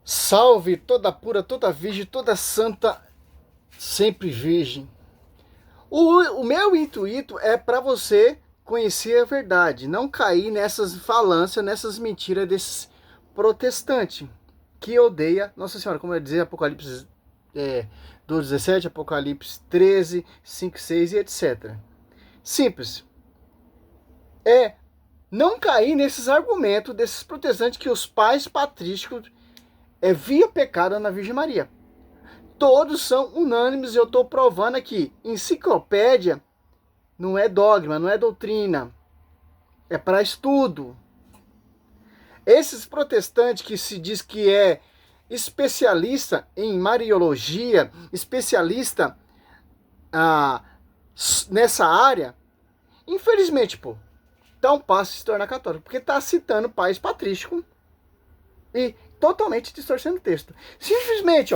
Salve toda pura, toda virgem, toda santa, sempre virgem. O meu intuito é para você conhecer a verdade, não cair nessas falâncias, nessas mentiras desses protestantes que odeia Nossa Senhora, como eu dizia, Apocalipse 2:17, Apocalipse 13, 5, 6 e etc. Simples. É não cair nesses argumentos desses protestantes que os pais patrísticos via pecado na Virgem Maria. Todos são unânimes e eu estou provando aqui. Enciclopédia não é dogma, não é doutrina. É para estudo. Esses protestantes que se diz que é especialista em mariologia, especialista nessa área, infelizmente, dá um passo a se tornar católico, porque está citando pais patrísticos e totalmente distorcendo o texto. Simplesmente,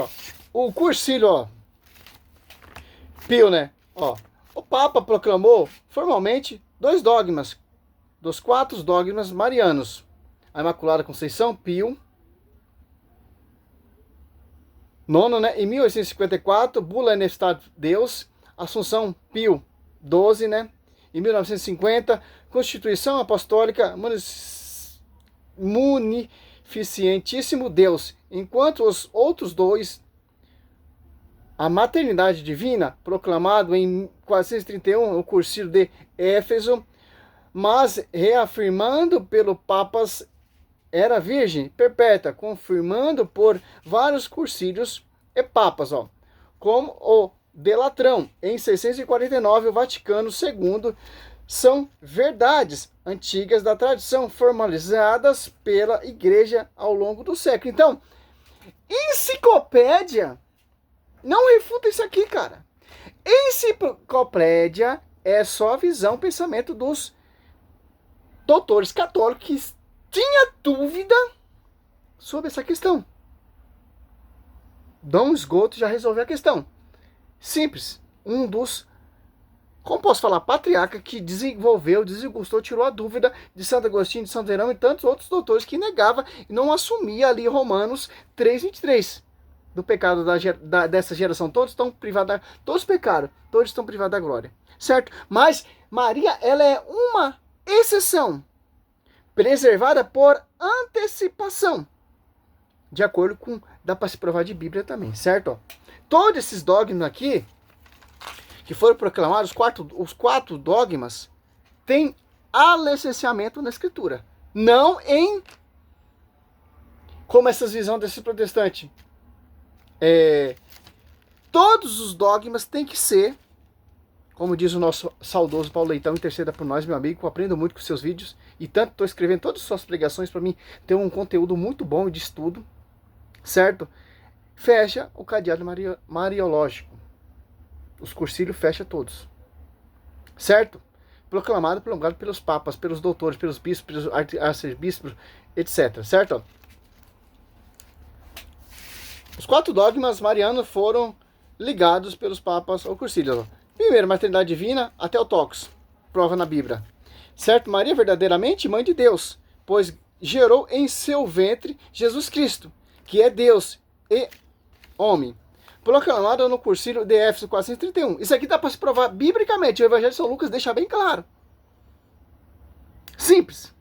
o Cursilho, Pio, né? O Papa proclamou formalmente dois dogmas, dos 4 dogmas marianos. A Imaculada Conceição, Pio IX, né? Em 1854, Bula Nefstat Deus, Assunção, Pio XII, né? Em 1950, Constituição Apostólica Munificentíssimo Deus, enquanto os outros dois, a maternidade divina, proclamado em 431, o Concílio de Éfeso, mas reafirmando pelo Papas, era virgem perpétua, confirmando por vários concílios e papas, como o de Latrão, em 649, o Vaticano II, são verdades antigas da tradição, formalizadas pela Igreja ao longo do século. Então, enciclopédia não refuta isso aqui, cara. Enciclopédia é só a visão, pensamento dos doutores católicos que tinha dúvida sobre essa questão. Dom Esgoto já resolveu a questão. Simples. Um dos, como posso falar, patriarca que desenvolveu, desgostou, tirou a dúvida de Santo Agostinho, de Santo Verão e tantos outros doutores que negavam e não assumia ali Romanos 3:23. Do pecado dessa geração. Todos estão privados, todos pecaram, todos estão privados da glória. Certo? Mas Maria, ela é uma exceção, preservada por antecipação. De acordo com, dá para se provar de Bíblia também, certo? Todos esses dogmas aqui, que foram proclamados, os quatro dogmas, têm alicerçamento na Escritura. Não em, como essas visões desse protestante. Todos os dogmas têm que ser, como diz o nosso saudoso Paulo Leitão, interceda por nós, meu amigo, eu aprendo muito com seus vídeos, e tanto estou escrevendo todas as suas pregações para mim ter um conteúdo muito bom de estudo, certo? Fecha o cadeado mariológico. Os cursilhos fecha todos, certo? Proclamado, prolongado pelos papas, pelos doutores, pelos bispos, pelos arcebispos, etc, certo? Os 4 dogmas marianos foram ligados pelos papas ao cursilho. Primeiro, maternidade divina, até o Tox, prova na Bíblia. Certo? Maria verdadeiramente mãe de Deus, pois gerou em seu ventre Jesus Cristo, que é Deus e homem. Proclamado no Concílio de Éfeso 431. Isso aqui dá para se provar biblicamente. O Evangelho de São Lucas deixa bem claro. Simples.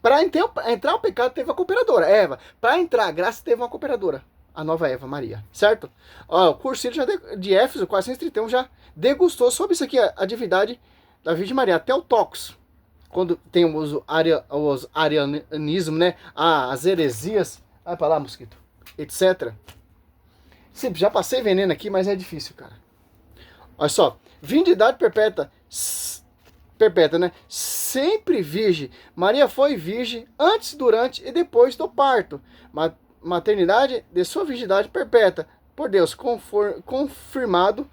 Para entrar o pecado teve uma cooperadora, Eva. Para entrar a graça teve uma cooperadora, a nova Eva Maria, certo? O Concílio de Éfeso 431 já degustou sobre isso aqui, a divindade da Virgem Maria, até o Tox, quando tem os arianismos, né, as heresias, vai pra lá, mosquito, etc. Simples, já passei veneno aqui, mas é difícil, cara. Olha só, virgindade perpétua, né, sempre virgem. Maria foi virgem antes, durante e depois do parto. Maternidade de sua virgindade perpétua, por Deus, confirmado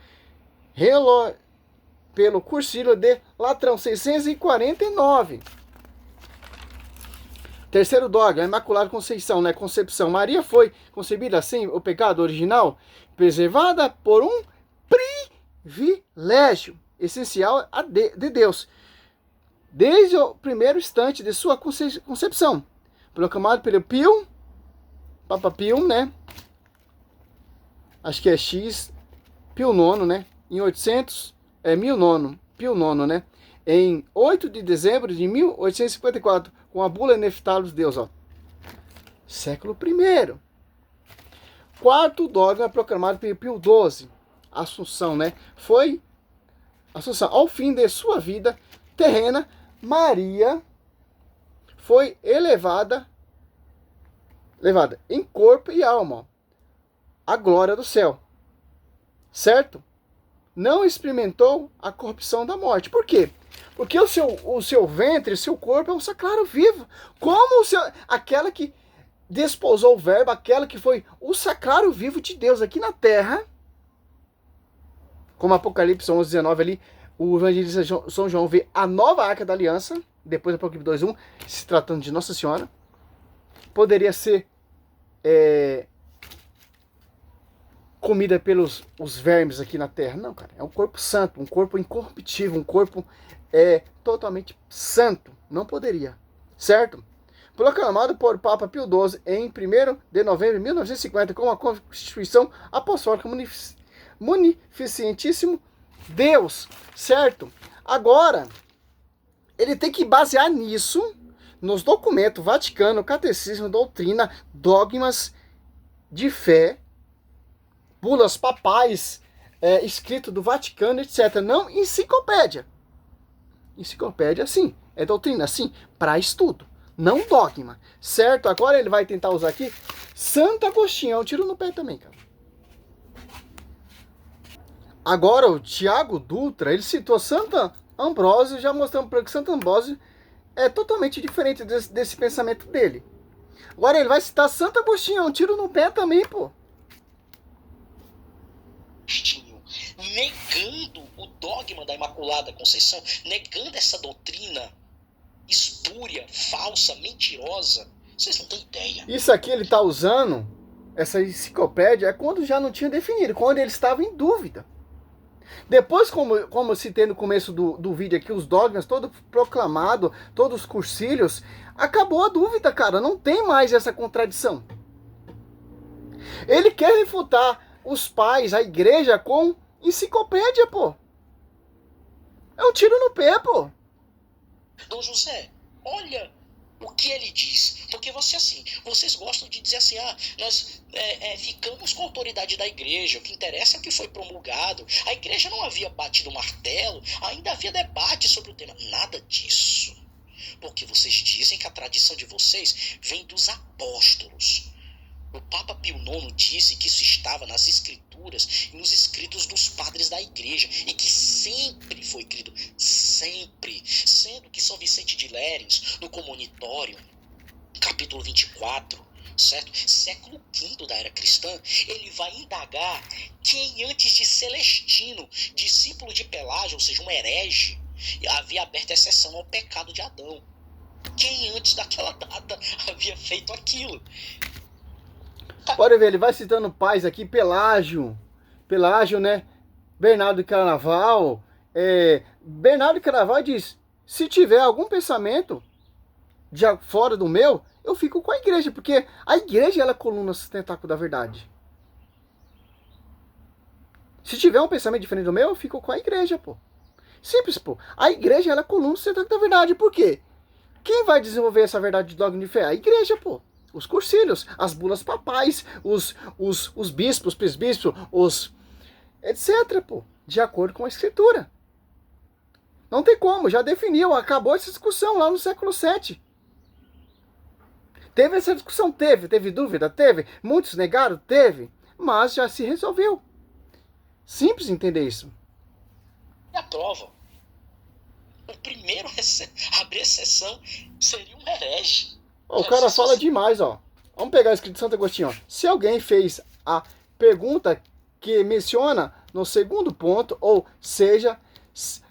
pelo Concílio de Latrão, 649. Terceiro dogma, a Imaculada Conceição, né? Concepção. Maria foi concebida assim, o pecado original, preservada por um privilégio essencial de Deus, desde o primeiro instante de sua concepção, proclamado pelo Pio Papa Pio, né? Acho que é X, Pio IX, né? Em 800, Pio IX, né? Em 8 de dezembro de 1854, com a bula Neftalus Deus, ó. Século I. Quarto dogma proclamado por Pio XII, Assunção, né? Foi Assunção. Ao fim de sua vida terrena, Maria foi levada em corpo e alma à glória do céu. Certo? Não experimentou a corrupção da morte. Por quê? Porque o seu ventre, o seu corpo é um sacrário vivo. Como aquela que desposou o verbo, aquela que foi o sacrário vivo de Deus aqui na terra, como Apocalipse 11:19 ali, o evangelista São João vê a nova arca da aliança, depois do Apocalipse 2:1, se tratando de Nossa Senhora, poderia ser comida pelos os vermes aqui na terra. Não, cara, é um corpo santo, um corpo incorruptível, um corpo totalmente santo. Não poderia, certo? Proclamado por Papa Pio XII em 1º de novembro de 1950 como a Constituição Apostólica Munificentíssimo Deus, certo? Agora, ele tem que basear nisso, nos documentos Vaticano, Catecismo, Doutrina, Dogmas de Fé, bulas papais, escrito do Vaticano, etc. Não enciclopédia. Enciclopédia, sim. É doutrina, sim, para estudo. Não dogma, certo? Agora ele vai tentar usar aqui Santo Agostinho, é um tiro no pé também, cara. Agora o Tiago Dutra, ele citou Santo Ambrósio, já mostrando para que Santo Ambrósio é totalmente diferente desse pensamento dele. Agora ele vai citar Santo Agostinho, é um tiro no pé também, pô. Negando o dogma da Imaculada Conceição, negando essa doutrina espúria, falsa, mentirosa. Vocês não têm ideia. Isso aqui ele está usando, essa enciclopédia, é quando já não tinha definido, quando ele estava em dúvida. Depois, como eu citei no começo do vídeo aqui, os dogmas, todo proclamado, todos os cursilhos, acabou a dúvida, cara, não tem mais essa contradição. Ele quer refutar os pais, a igreja, com enciclopédia, pô. É um tiro no pé, pô. Dom José, olha o que ele diz. Porque vocês gostam de dizer assim, nós ficamos com a autoridade da igreja, o que interessa é o que foi promulgado. A igreja não havia batido o martelo, ainda havia debate sobre o tema. Nada disso. Porque vocês dizem que a tradição de vocês vem dos apóstolos. O Papa Pio IX disse que isso estava nas escrituras e nos escritos dos padres da igreja e que sempre foi crido, sempre, sendo que São Vicente de Lérins, no Comonitório, capítulo 24, certo? Século V da era cristã, ele vai indagar quem antes de Celestino, discípulo de Pelágio, ou seja, um herege, havia aberto exceção ao pecado de Adão. Quem antes daquela data havia feito aquilo? Pode ver, ele vai citando pais aqui, Pelágio, né? Bernardo de Carnaval. Bernardo de Carnaval diz, se tiver algum pensamento fora do meu, eu fico com a igreja, porque a igreja ela é a coluna sustentáculo da verdade. Se tiver um pensamento diferente do meu, eu fico com a igreja, pô. Simples, pô. A igreja ela é a coluna sustentáculo da verdade. Por quê? Quem vai desenvolver essa verdade de dogma de fé? A igreja, pô. Os cursilhos, as bulas papais, os bispos, os presbíteros, etc, pô, de acordo com a escritura. Não tem como, já definiu, acabou essa discussão lá no século VII. Teve essa discussão? Teve dúvida? Teve. Muitos negaram? Teve. Mas já se resolveu. Simples entender isso. E a prova? O primeiro a abrir exceção seria um herege. O cara fala demais, ó. Vamos pegar o escrito de Santo Agostinho, ó. Se alguém fez a pergunta que menciona no segundo ponto, ou seja,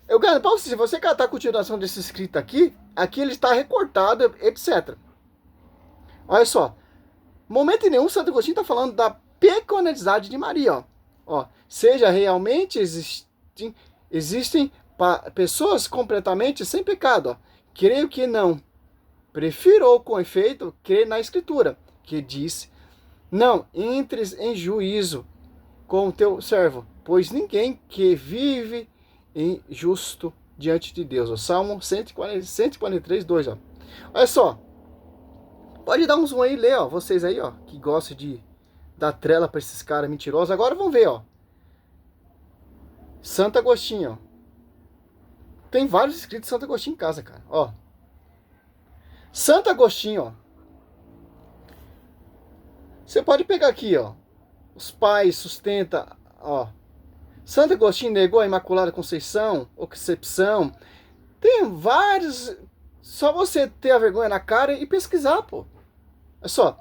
eu garanto pra você, se você catar a continuação desse escrito aqui ele está recortado, etc. Olha só. Momento nenhum, Santo Agostinho está falando da peculiaridade de Maria, ó. Seja realmente existem pessoas completamente sem pecado, ó. Creio que não. Prefiro, com efeito, crer na Escritura, que diz não entres em juízo com o teu servo, pois ninguém que vive injusto diante de Deus. O Salmo 143, 2, ó. Olha só. Pode dar um zoom aí e ler, ó. Vocês aí, ó, que gostam de dar trela para esses caras mentirosos. Agora vamos ver, ó. Santo Agostinho, ó. Tem vários escritos de Santo Agostinho em casa, cara. Ó. Santo Agostinho, ó. Você pode pegar aqui, ó. Os pais sustenta, ó. Santo Agostinho negou a Imaculada Conceição, ou Concepção. Tem vários. Só você ter a vergonha na cara e pesquisar, pô. Olha só.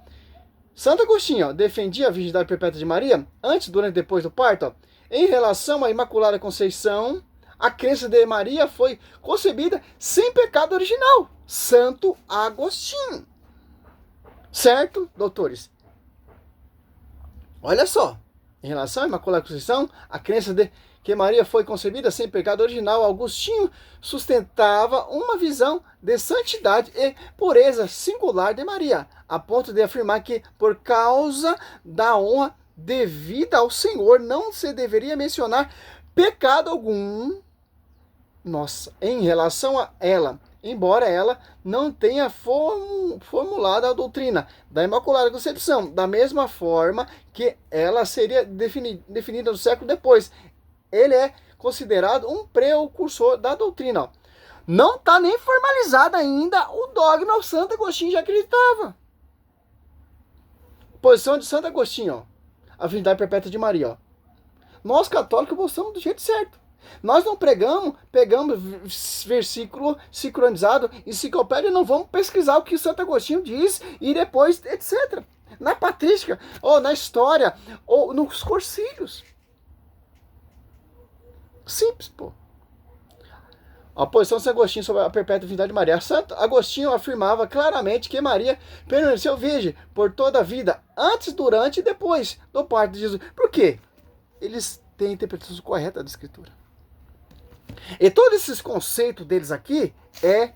Santo Agostinho, ó, defendia a virgindade perpétua de Maria antes, durante e depois do parto. Ó. Em relação à Imaculada Conceição, a crença de Maria foi concebida sem pecado original. Santo Agostinho. Certo, doutores? Olha só. Em relação à Imaculada Conceição, a crença de que Maria foi concebida sem pecado original, Agostinho sustentava uma visão de santidade e pureza singular de Maria, a ponto de afirmar que, por causa da honra devida ao Senhor, não se deveria mencionar pecado algum, em relação a ela, embora ela não tenha formulado a doutrina da Imaculada Concepção, da mesma forma que ela seria definida no século depois. Ele é considerado um precursor da doutrina. Não está nem formalizado ainda o dogma, o Santo Agostinho já acreditava. Posição de Santo Agostinho, ó, a virgindade perpétua de Maria. Ó. Nós católicos gostamos do jeito certo. Nós não pegamos versículo sincronizado, enciclopédia, não vamos pesquisar o que Santo Agostinho diz e depois, etc. Na patrística, ou na história, ou nos cursilhos. Simples, pô. A posição de Santo Agostinho sobre a perpétua virgindade de Maria. Santo Agostinho afirmava claramente que Maria permaneceu virgem por toda a vida, antes, durante e depois do parto de Jesus. Por quê? Eles têm a interpretação correta da Escritura. E todos esses conceitos deles aqui é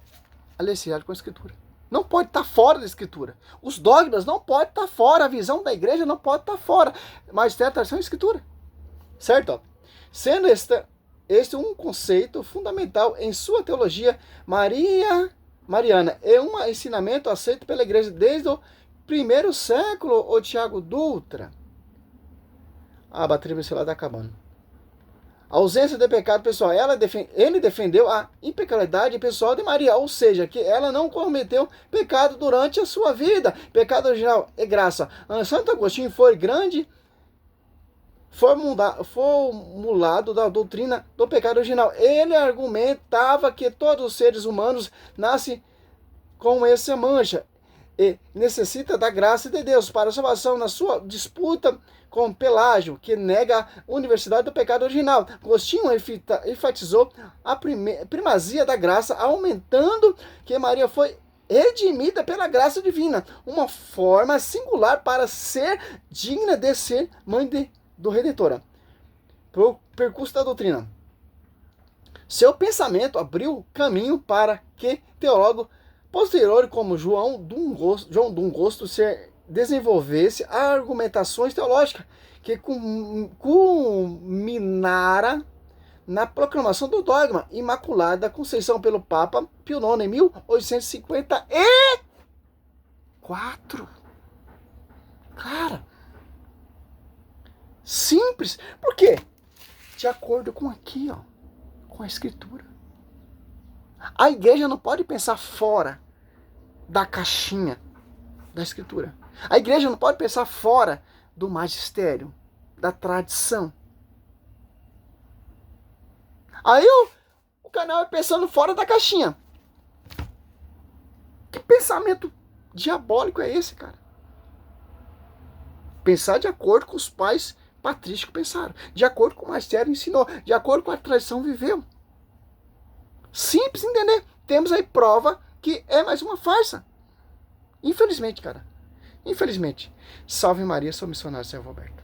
alicerçado com a Escritura. Não pode estar fora da Escritura. Os dogmas não podem estar fora. A visão da igreja não pode estar fora. Mas tem a tradição da Escritura. Certo? Sendo este um conceito fundamental em sua teologia mariana. É um ensinamento aceito pela igreja desde o primeiro século. O Tiago Dutra. A bateria do celular está acabando. A ausência de pecado pessoal. Ele defendeu a impecabilidade pessoal de Maria, ou seja, que ela não cometeu pecado durante a sua vida. Pecado original é graça. Santo Agostinho foi grande formulado da doutrina do pecado original. Ele argumentava que todos os seres humanos nascem com essa mancha e necessita da graça de Deus para a salvação. Na sua disputa com Pelágio, que nega a universidade do pecado original, Agostinho enfatizou a primazia da graça, aumentando que Maria foi redimida pela graça divina, uma forma singular para ser digna de ser mãe do Redentor. Pro percurso da doutrina. Seu pensamento abriu caminho para que teólogos posteriores como João Dungosto desenvolvesse argumentações teológicas que culminara na proclamação do dogma Imaculada Conceição pelo Papa Pio IX em 1854. Cara, simples. Por quê? De acordo com aqui, ó, com a Escritura. A igreja não pode pensar fora da caixinha da Escritura. A igreja não pode pensar fora do magistério, da tradição. Aí o canal é pensando fora da caixinha. Que pensamento diabólico é esse, cara? Pensar de acordo com os pais patrísticos pensaram, de acordo com o magistério ensinou, de acordo com a tradição viveu. Simples entender. Temos aí prova que é mais uma farsa. Infelizmente, cara. Infelizmente. Salve Maria, sou missionário Servo Alberto.